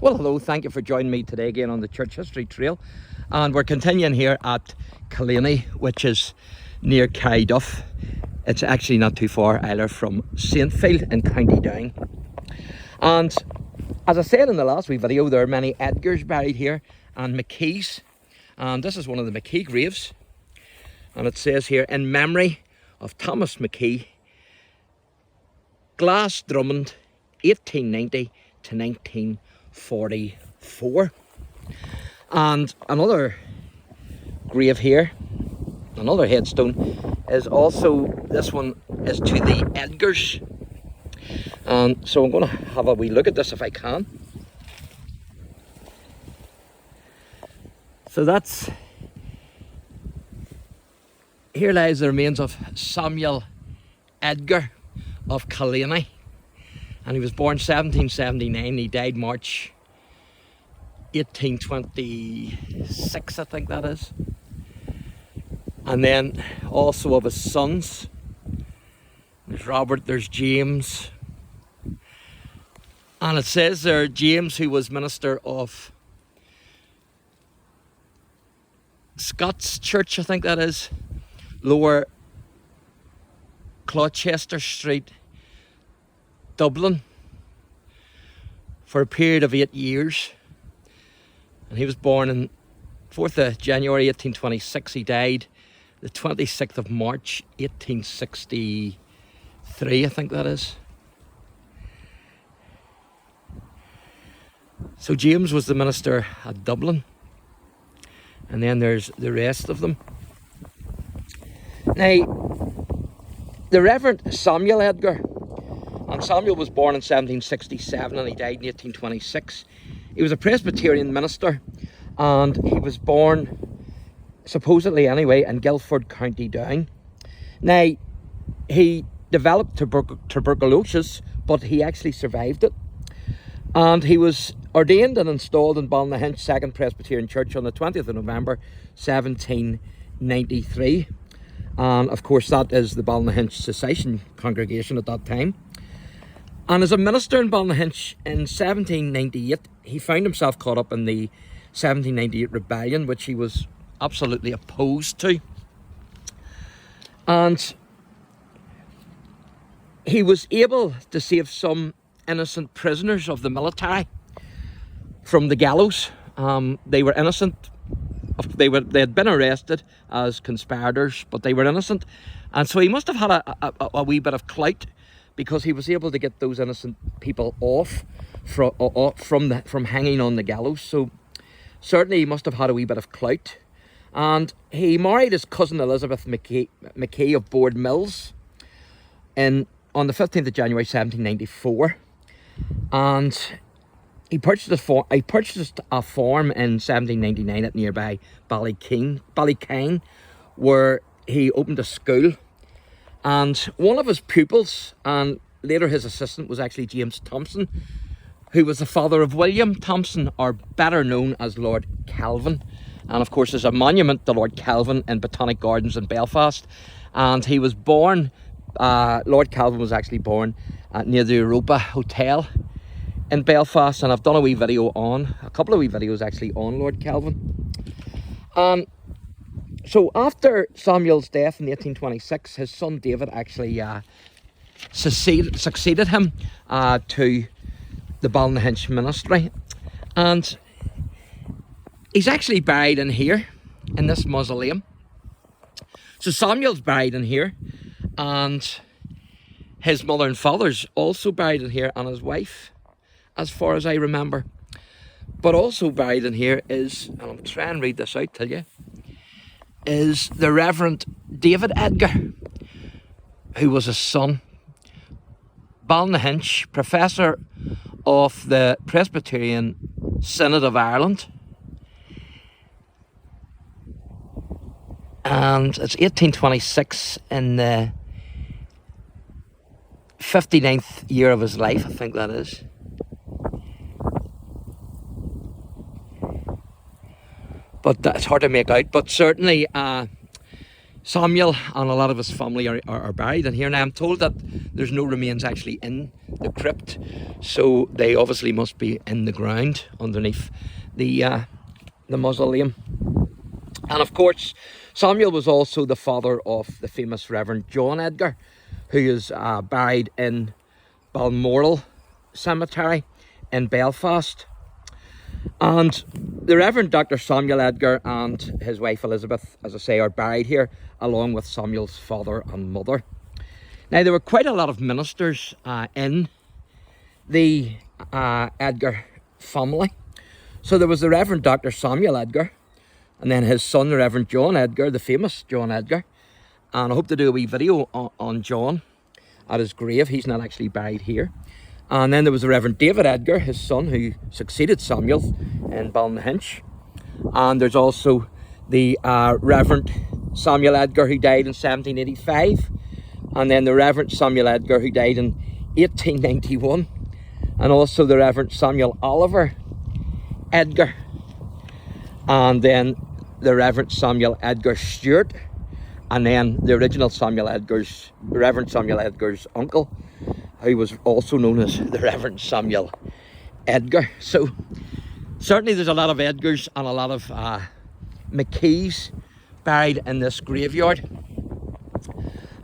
Well, hello, thank you for joining me today again on the Church History Trail. And we're continuing here at KILLANEY, which is near Carryduff. It's actually not too far either from Saintfield in County Down. And as I said in the last wee video, there are many Edgars buried here and McKees. And this is one of the McKee graves. And it says here, in memory of Thomas McKee, Glass Drummond, 1890 to 1944. And another grave here, another headstone, is also, this one is to the Edgars. And so I'm going to have a wee look at this if I can. So that's, here lies the remains of Samuel Edgar of KILLANEY. And he was born 1779, he died March 1826, I think that is. And then also of his sons, there's Robert, there's James. And it says there, James, who was minister of Scots Church, I think that is, Lower Gloucester Street, Dublin, for a period of 8 years. And he was born on 4th of January 1826. He died the 26th of March 1863, I think that is. So James was the minister at Dublin. And then there's the rest of them. Now, the Reverend Samuel Edgar, and Samuel was born in 1767 and he died in 1826. He was a Presbyterian minister, and he was born, supposedly anyway, in Guildford, County Down. Now, he developed tuberculosis, but he actually survived it. And he was ordained and installed in Ballynahinch 2nd Presbyterian Church on the 20th of November 1793. And of course that is the Ballynahinch Cessation congregation at that time. And as a minister in Ballynahinch in 1798, he found himself caught up in the 1798 rebellion, which he was absolutely opposed to. And he was able to save some innocent prisoners of the military from the gallows. They were innocent. They had been arrested as conspirators, but they were innocent. And so he must have had a wee bit of clout, because he was able to get those innocent people off from hanging on the gallows. So certainly he must have had a wee bit of clout. And he married his cousin Elizabeth McKee of Board Mills on the 15th of January 1794. And he purchased a farm in 1799 at nearby Ballykine, where he opened a school. And one of his pupils, and later his assistant, was actually James Thompson, who was the father of William Thompson, or better known as Lord Kelvin. And of course there's a monument to Lord Kelvin in Botanic Gardens in Belfast. And he was born, Lord Kelvin was actually born near the Europa Hotel in Belfast. And I've done a couple of wee videos actually on Lord Kelvin. So after Samuel's death in 1826, his son David actually succeeded him to the Ballynahinch ministry. And he's actually buried in here, in this mausoleum. So Samuel's buried in here, and his mother and father's also buried in here, and his wife, as far as I remember. But also buried in here is, and I'm trying to read this out to you, is the Reverend David Edgar, who was his son. Ballynahinch, professor of the Presbyterian Synod of Ireland. And it's 1826, in the 59th year of his life, I think that is. But it's hard to make out. But certainly Samuel and a lot of his family are buried in here. Now I'm told that there's no remains actually in the crypt, so they obviously must be in the ground underneath the mausoleum. And of course, Samuel was also the father of the famous Reverend John Edgar, who is buried in Balmoral Cemetery in Belfast. And the Reverend Dr. Samuel Edgar and his wife Elizabeth, as I say, are buried here along with Samuel's father and mother. Now, there were quite a lot of ministers in the Edgar family. So there was the Reverend Dr. Samuel Edgar, and then his son, the Reverend John Edgar, the famous John Edgar. And I hope to do a wee video on John at his grave. He's not actually buried here. And then there was the Reverend David Edgar, his son, who succeeded Samuel in Ballynahinch. And there's also the Reverend Samuel Edgar, who died in 1785. And then the Reverend Samuel Edgar, who died in 1891. And also the Reverend Samuel Oliver Edgar. And then the Reverend Samuel Edgar Stewart. And then the original Reverend Samuel Edgar's uncle, who was also known as the Reverend Samuel Edgar. So certainly there's a lot of Edgars and a lot of McKees buried in this graveyard.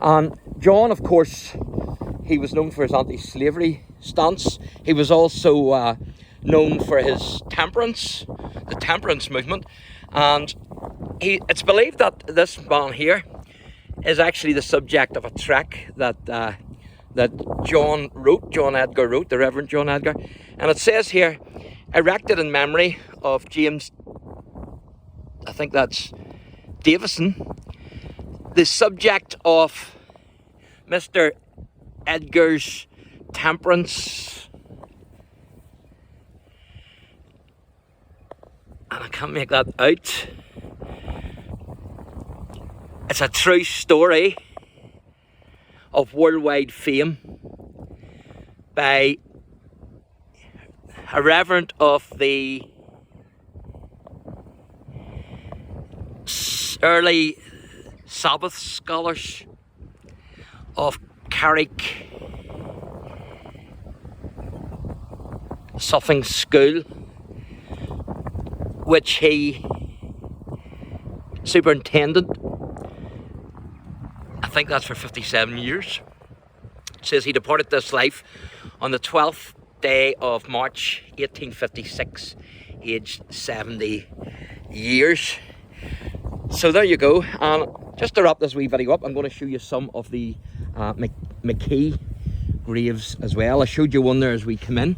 And John, of course, he was known for his anti-slavery stance. He was also known for his temperance, the temperance movement. And it's believed that this man here is actually the subject of a track that John Edgar wrote, the Reverend John Edgar. And it says here, erected in memory of James, I think that's Davison, the subject of Mr. Edgar's temperance. And I can't make that out. It's a true story of worldwide fame by a reverend of the early Sabbath scholars of Carrick Suffolk School, which he superintended. I think that's for 57 years. It says he departed this life on the 12th day of March 1856, aged 70 years. So there you go. And just to wrap this wee video up, I'm going to show you some of the McKee graves as well. I showed you one there as we come in.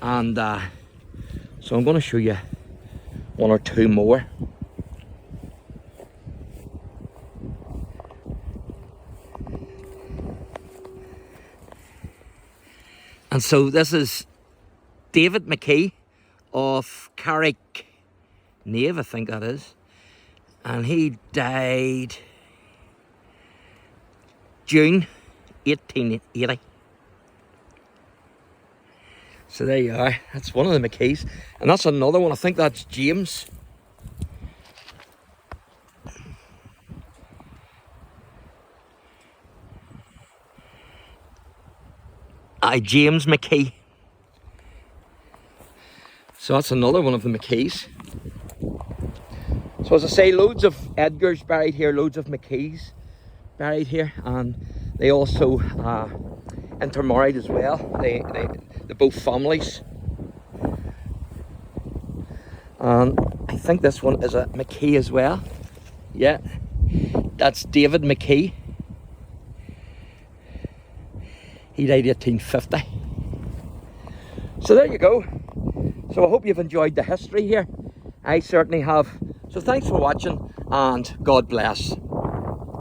And so I'm going to show you one or two more. And so this is David McKee of Carrick Nave, I think that is. And he died June 1880. So there you are. That's one of the McKees. And that's another one. I think that's James. James McKee. So that's another one of the McKees. So as I say, loads of Edgars buried here, loads of McKees buried here, and they also intermarried as well. They're both families. And I think this one is a McKee as well. Yeah, that's David McKee. He died 1850. So there you go. So I hope you've enjoyed the history here. I certainly have. So thanks for watching, and God bless.